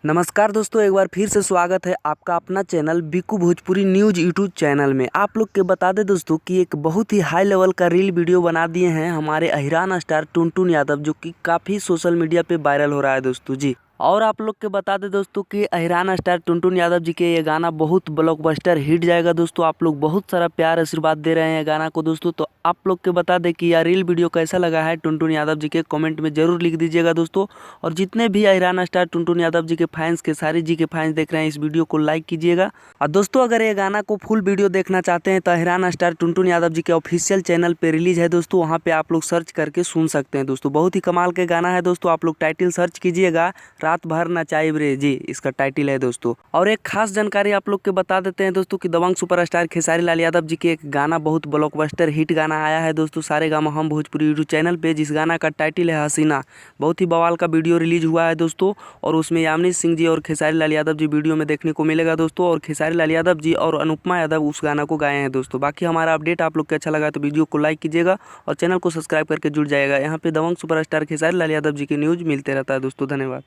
नमस्कार दोस्तों, एक बार फिर से स्वागत है आपका अपना channel Biku Bhojpuri news YouTube channel में। आप लोग के बता दें दोस्तों कि एक बहुत ही हाई लेवल का रील वीडियो बना दिए हैं हमारे अहिरान स्टार टुनटुन यादव, जो कि काफ़ी सोशल मीडिया पे वायरल हो रहा है दोस्तों जी। और आप लोग के बता दें दोस्तों कि अहिरान स्टार टुनटुन यादव जी के ये गाना बहुत ब्लॉकबस्टर हिट जाएगा दोस्तों। आप लोग बहुत सारा प्यार आशीर्वाद दे रहे हैं गाना को दोस्तों। तो आप लोग के बता दें कि यह रील वीडियो कैसा लगा है टुनटुन यादव जी के कमेंट में जरूर लिख दीजिएगा दोस्तों। और जितने भी अहिरान स्टार टुनटुन यादव जी के फैंस, खेसारी जी के फैंस देख रहे हैं, इस वीडियो को लाइक कीजिएगा। और दोस्तों, अगर ये गाना को फुल वीडियो देखना चाहते हैं तो अहिरान स्टार टुनटुन यादव जी के ऑफिशियल चैनल पे रिलीज है दोस्तों। वहाँ पे आप लोग सर्च करके सुन सकते हैं दोस्तों। बहुत ही कमाल के गाना है दोस्तों। आप लोग टाइटल सर्च कीजिएगा, रात भर नचाई रे जी, इसका टाइटल है दोस्तों। और एक खास जानकारी आप लोग के बता देते हैं दोस्तों कि दबंग सुपरस्टार खेसारी लाल यादव जी के एक गाना बहुत ब्लॉकबस्टर हिट गाना आया है दोस्तों सारेगामा हम भोजपुरी यूट्यूब चैनल पे, जिस गाना का टाइटल है हसीना। बहुत ही बवाल का वीडियो रिलीज हुआ है दोस्तों। और उसमें यामिनी सिंह जी और खेसारी लाल यादव जी वीडियो में देखने को मिलेगा दोस्तों। और खेसारी लाल यादव जी और अनुपमा यादव उस गाना को गाए हैं दोस्तों। बाकी हमारा अपडेट आप लोग को अच्छा लगा तो वीडियो को लाइक कीजिएगा और चैनल को सब्सक्राइब करके जुड़ जाएगा। यहाँ पे दबंग सुपरस्टार खेसारी लाल यादव जी की न्यूज मिलते रहता है दोस्तों। धन्यवाद।